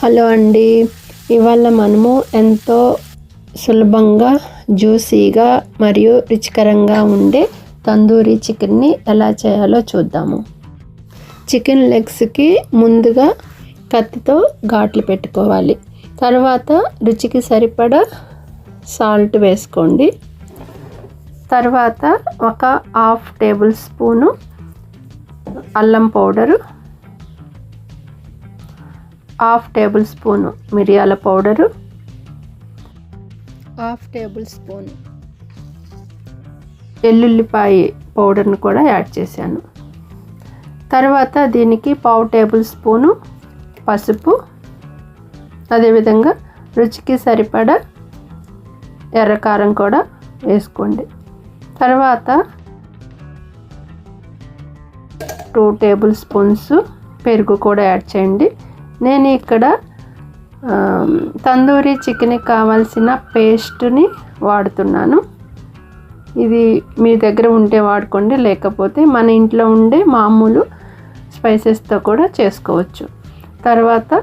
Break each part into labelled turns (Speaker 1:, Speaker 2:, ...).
Speaker 1: Hello అండి, ఇవాళ మనము ఎంతో సులభంగా జ్యూసీగా మరియు రుచికరంగా ఉండే తందూరి చికెన్ని ఎలా చేయాలో చూద్దాము. చికెన్ లెగ్స్కి ముందుగా కత్తితో ఘాట్లు పెట్టుకోవాలి. తర్వాత రుచికి సరిపడా సాల్ట్ వేసుకోండి. తర్వాత ఒక 1/2 టేబుల్ స్పూను అల్లం పౌడరు, 1/2 టేబుల్ స్పూను మిరియాల పౌడరు, 1/2 టేబుల్ స్పూన్ వెల్లుల్లిపాయ పౌడర్ని కూడా యాడ్ చేశాను. తర్వాత దీనికి 1/2 టేబుల్ స్పూను పసుపు, అదేవిధంగా రుచికి సరిపడా ఎర్రకారం కూడా వేసుకోండి. తర్వాత 2 టేబుల్ స్పూన్స్ పెరుగు కూడా యాడ్ చేయండి. నేను ఇక్కడ తందూరి చికెన్కి కావాల్సిన పేస్ట్ని వాడుతున్నాను. ఇది మీ దగ్గర ఉంటే వాడుకోండి, లేకపోతే మన ఇంట్లో ఉండే మామూలు స్పైసెస్తో కూడా చేసుకోవచ్చు. తర్వాత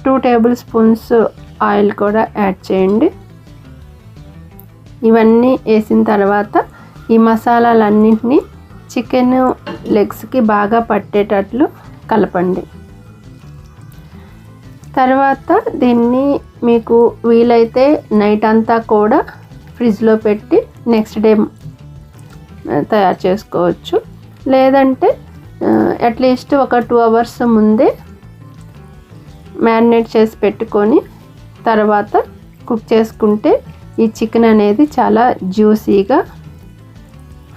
Speaker 1: 2 టేబుల్ స్పూన్స్ ఆయిల్ కూడా యాడ్ చేయండి. ఇవన్నీ వేసిన తర్వాత ఈ మసాలాలన్నింటినీ చికెన్ లెగ్స్కి బాగా పట్టేటట్లు కలపండి. తర్వాత దీన్ని మీకు వీలైతే నైట్ అంతా కూడా ఫ్రిడ్జ్లో పెట్టి నెక్స్ట్ డే తయారు చేసుకోవచ్చు. లేదంటే అట్లీస్ట్ ఒక 2 అవర్స్ ముందే మ్యారినేట్ చేసి పెట్టుకొని తర్వాత కుక్ చేసుకుంటే ఈ చికెన్ అనేది చాలా జ్యూసీగా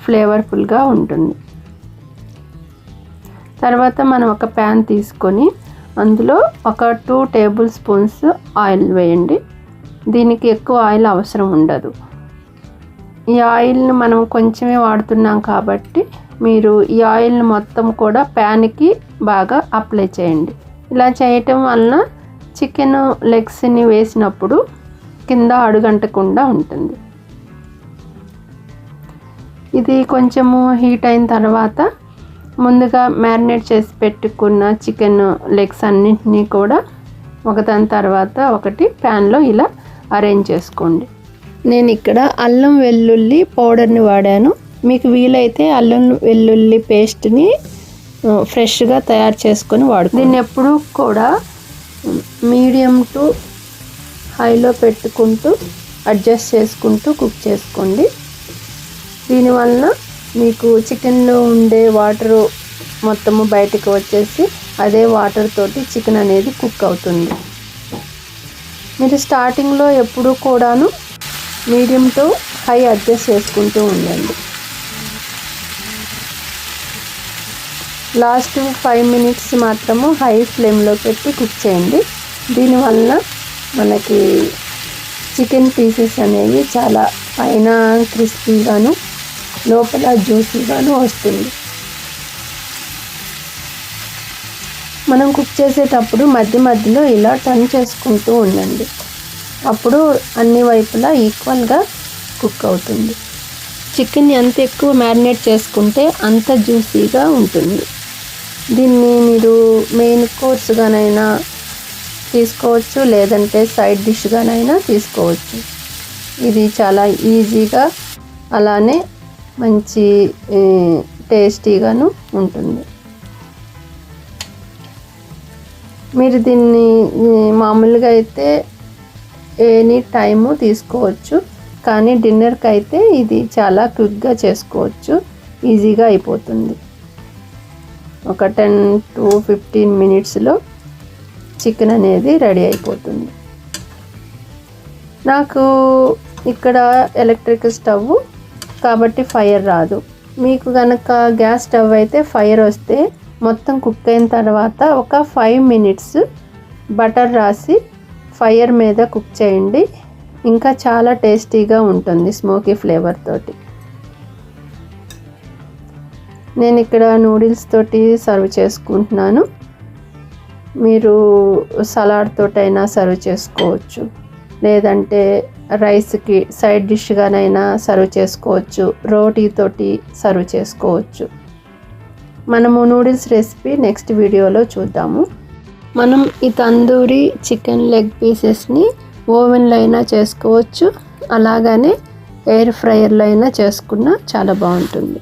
Speaker 1: ఫ్లేవర్ఫుల్గా ఉంటుంది. తర్వాత మనం ఒక ప్యాన్ తీసుకొని అందులో ఒక 2 టేబుల్ స్పూన్స్ ఆయిల్ వేయండి. దీనికి ఎక్కువ ఆయిల్ అవసరం ఉండదు. ఈ ఆయిల్ని మనం కొంచెమే వాడుతున్నాం కాబట్టి మీరు ఈ ఆయిల్ని మొత్తం కూడా ప్యాన్కి బాగా అప్లై చేయండి. ఇలా చేయటం వలన చికెన్ లెగ్స్ని వేసినప్పుడు కింద అడుగంటకుండా ఉంటుంది. ఇది కొంచెము హీట్ అయిన తర్వాత ముందుగా మ్యారినేట్ చేసి పెట్టుకున్న చికెన్ లెగ్స్ అన్నింటినీ కూడా ఒకదాని తర్వాత ఒకటి ప్యాన్లో ఇలా అరేంజ్ చేసుకోండి. నేను ఇక్కడ అల్లం వెల్లుల్లి పౌడర్ని వాడాను. మీకు వీలైతే అల్లం వెల్లుల్లి పేస్ట్ని ఫ్రెష్గా తయారు చేసుకొని దీన్ని ఎప్పుడూ కూడా మీడియం టు హైలో పెట్టుకుంటూ అడ్జస్ట్ చేసుకుంటూ కుక్ చేసుకోండి. దీనివల్ల మీకు చికెన్లో ఉండే వాటరు మొత్తము బయటకు వచ్చేసి అదే వాటర్ తోటి చికెన్ అనేది కుక్ అవుతుంది. మీరు స్టార్టింగ్లో ఎప్పుడూ కూడాను మీడియం టు హై అడ్జస్ట్ చేసుకుంటూ ఉండండి. లాస్ట్ 5 మినిట్స్ మాత్రము హై ఫ్లేమ్లో పెట్టి కుక్ చేయండి. దీనివల్ల మనకి చికెన్ పీసెస్ అనేవి చాలా పైన క్రిస్పీగాను లోపల జ్యూసీగాను వస్తుంది. మనం కుక్ చేసేటప్పుడు మధ్య మధ్యలో ఇలా టర్న్ చేసుకుంటూ ఉండండి. అప్పుడు అన్ని వైపులా ఈక్వల్గా కుక్ అవుతుంది. చికెన్ ఎంత ఎక్కువ మ్యారినేట్ చేసుకుంటే అంత జ్యూసీగా ఉంటుంది. దీన్ని మీరు మెయిన్ కోర్స్గానైనా తీసుకోవచ్చు, లేదంటే సైడ్ డిష్గానైనా తీసుకోవచ్చు. ఇది చాలా ఈజీగా అలానే మంచి టేస్టీగాను ఉంటుంది. మీరు దీన్ని మామూలుగా అయితే ఎనీ టైము తీసుకోవచ్చు, కానీ డిన్నర్కి అయితే ఇది చాలా క్విక్గా చేసుకోవచ్చు, ఈజీగా అయిపోతుంది. ఒక 10 to 15 మినిట్స్లో చికెన్ అనేది రెడీ అయిపోతుంది. నాకు ఇక్కడ ఎలక్ట్రిక్ స్టవ్ కాబట్టి ఫైర్ రాదు. మీకు కనుక గ్యాస్ స్టవ్ అయితే ఫైర్ వస్తే మొత్తం కుక్ అయిన తర్వాత ఒక 5 మినిట్స్ బటర్ రాసి ఫైర్ మీద కుక్ చేయండి. ఇంకా చాలా టేస్టీగా ఉంటుంది స్మోకీ ఫ్లేవర్ తోటి. నేను ఇక్కడ నూడిల్స్ తోటి సర్వ్ చేసుకుంటున్నాను. మీరు సలాడ్ తోటైనా సర్వ్ చేసుకోవచ్చు, లేదంటే రైస్కి సైడ్ డిష్గానైనా సర్వ్ చేసుకోవచ్చు, రోటీతోటి సర్వ్ చేసుకోవచ్చు. మనము నూడిల్స్ రెసిపీ నెక్స్ట్ వీడియోలో చూద్దాము. మనం ఈ తందూరి చికెన్ లెగ్ పీసెస్ని ఓవెన్లో అయినా చేసుకోవచ్చు, అలాగనే ఎయిర్ ఫ్రైయర్లో అయినా చేసుకున్నా చాలా బాగుంటుంది.